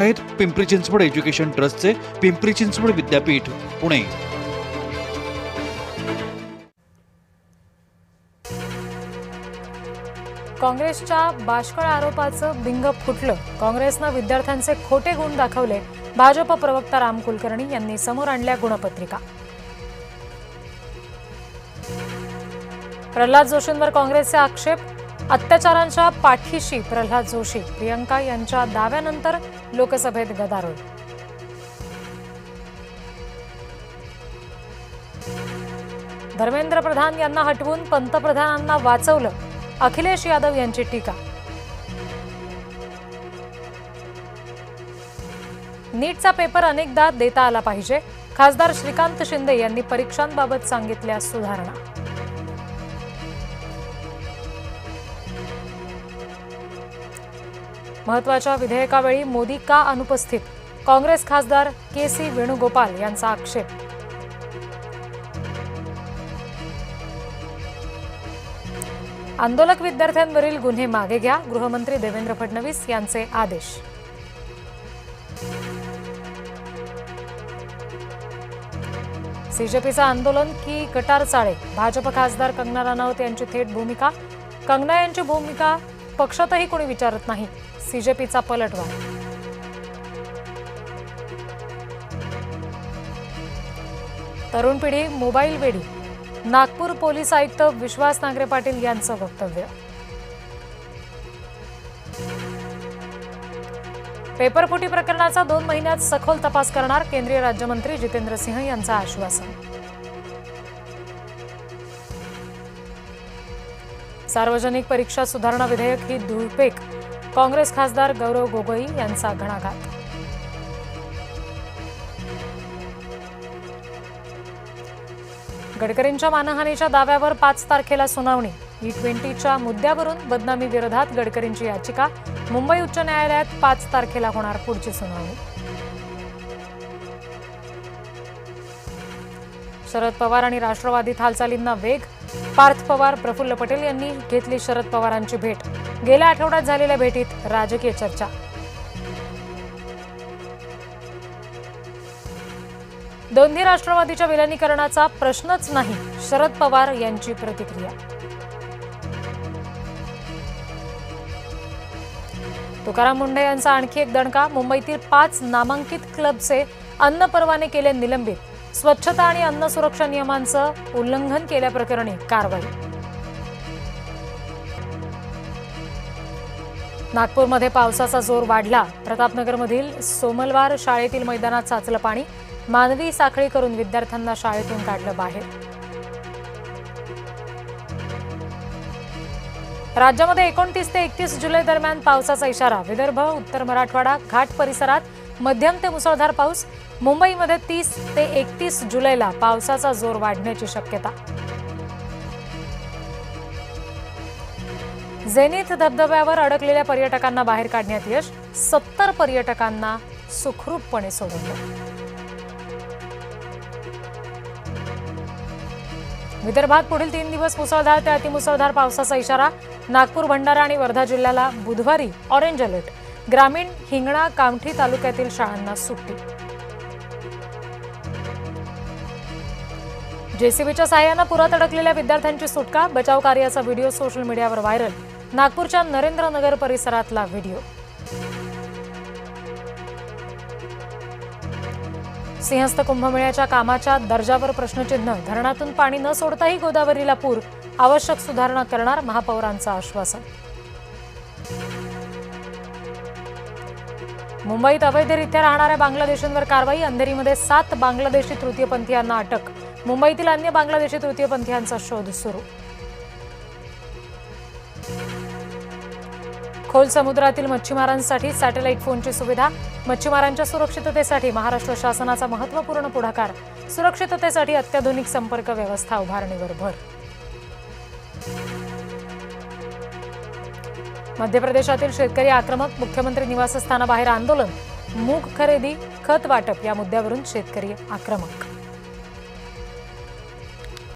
आहेत पिंपरी चिंचवड एज्युकेशन ट्रस्टचे पिंपरी चिंचवड विद्यापीठ पुणे। काँग्रेसच्या बाष्कळ आरोपाचं बिंग फुटलं। काँग्रेसनं विद्यार्थ्यांचे खोटे गुण दाखवले। भाजप प्रवक्ता राम कुलकर्णी यांनी समोर आणल्या गुणपत्रिका। प्रल्हाद जोशींवर काँग्रेसचे आक्षेप। अत्याचारांच्या पाठीशी प्रल्हाद जोशी। प्रियंका यांच्या दाव्यानंतर लोकसभेत गदारोळ। धर्मेंद्र प्रधान यांना हटवून पंतप्रधानांना वाचवलं। अखिलेश यादव यांची टीका। नीटचा पेपर अनेकदा देता आला पाहिजे। खासदार श्रीकांत शिंदे यांनी परीक्षांबाबत सांगितल्या सुधारणा। महत्त्वाच्या विधेयकावेळी मोदी का अनुपस्थित? काँग्रेस खासदार के.सी. वेणुगोपाल यांचा आक्षेप। आंदोलक विद्यार्थ्यांवरील गुन्हे मागे घ्या। गृहमंत्री देवेंद्र फडणवीस यांचे आदेश। सीजेपीचं आंदोलन की गटार चाळे? भाजप खासदार कंगना राणावत यांची थेट भूमिका। कंगना यांची भूमिका पक्षातही कोणी विचारत नाही। सीजेपीचा पलटवार। तरुण पिढी मोबाईल वेडी। नागपूर पोलीस आयुक्त विश्वास नांगरे पाटील यांचं वक्तव्य। पेपरफुटी प्रकरणाचा 2 महिन्यात सखोल तपास करणार। केंद्रीय राज्यमंत्री जितेंद्र सिंह यांचं आश्वासन। सार्वजनिक परीक्षा सुधारणा विधेयक ही धुळफेक। काँग्रेस खासदार गौरव गोगोई यांचा घणाघात। गडकरींच्या मानहानीच्या दाव्यावर 5 तारखेला सुनावणी। E20च्या मुद्द्यावरून बदनामी विरोधात गडकरींची याचिका। मुंबई उच्च न्यायालयात 5 तारखेला होणार पुढची सुनावणी। शरद पवार आणि राष्ट्रवादीत हालचालींना वेग। पार्थ पवार, प्रफुल्ल पटेल यांनी घेतली शरद पवारांची भेट। गेल्या आठवड्यात झालेल्या भेटीत राजकीय चर्चा। दोन्ही राष्ट्रवादीच्या विलिनीकरणाचा प्रश्नच नाही। शरद पवार यांची प्रतिक्रिया। तुकाराम मुंढे यांचा आणखी एक दणका। मुंबईतील 5 नामांकित क्लबचे अन्न परवाने केले निलंबित। स्वच्छता आणि अन्न सुरक्षा नियमांचं उल्लंघन केल्याप्रकरणी कारवाई। नागपूरमध्ये पावसाचा जोर वाढला। प्रतापनगरमधील सोमलवार शाळेतील मैदानात साचलं पाणी। मानवी साखळी करून विद्यार्थ्यांना शाळेतून काढलं बाहेर। राज्यामध्ये 29 ते 31 जुलै दरम्यान पावसाचा इशारा। विदर्भ, उत्तर मराठवाडा, घाट परिसरात मध्यम ते मुसळधार पाऊस। मुंबईमध्ये 30 ते 31 जुलैला पावसाचा जोर वाढण्याची शक्यता। झेनिथ धबधब्यावर अडकलेल्या पर्यटकांना बाहेर काढण्यात यश। 70 पर्यटकांना सुखरूपपणे सोडवलं। विदर्भात पुढील 3 दिवस मुसळधार ते अतिमुसळधार पावसाचा इशारा। नागपूर, भंडारा आणि वर्धा जिल्ह्याला बुधवारी ऑरेंज अलर्ट। ग्रामीण, हिंगणा, कामठी तालुक्यातील शाळांना सुट्टी। जेसीबीच्या सहाय्यानं पुरात अडकलेल्या विद्यार्थ्यांची सुटका। बचाव कार्याचा व्हिडिओ सोशल मीडियावर व्हायरल। नागपूरच्या नरेंद्रनगर परिसरातला व्हिडिओ। सिंहस्थ कुंभमेळ्याच्या कामाच्या दर्जावर प्रश्नचिन्ह। धरणातून पाणी न सोडताही गोदावरीला पूर। आवश्यक सुधारणा करणार महापौरांचं आश्वासन। मुंबईत अवैधरित्या राहणाऱ्या बांगलादेशींवर कारवाई। अंधेरीमध्ये 7 बांगलादेशी तृतीयपंथीयांना अटक। मुंबईतील अन्य बांगलादेशी तृतीयपंथीयांचा शोध सुरू। खोल समुद्रातील मच्छीमारांसाठी सॅटेलाइट फोनची सुविधा। मच्छीमारांच्या सुरक्षिततेसाठी महाराष्ट्र शासनाचा महत्त्वपूर्ण पुढाकार। सुरक्षिततेसाठी अत्याधुनिक संपर्क व्यवस्था उभारणीवर भर। मध्य प्रदेशातील शेतकरी आक्रमक। मुख्यमंत्री निवासस्थानाबाहेर आंदोलन। मूग खरेदी, खत वाटप या मुद्द्यावरून शेतकरी आक्रमक।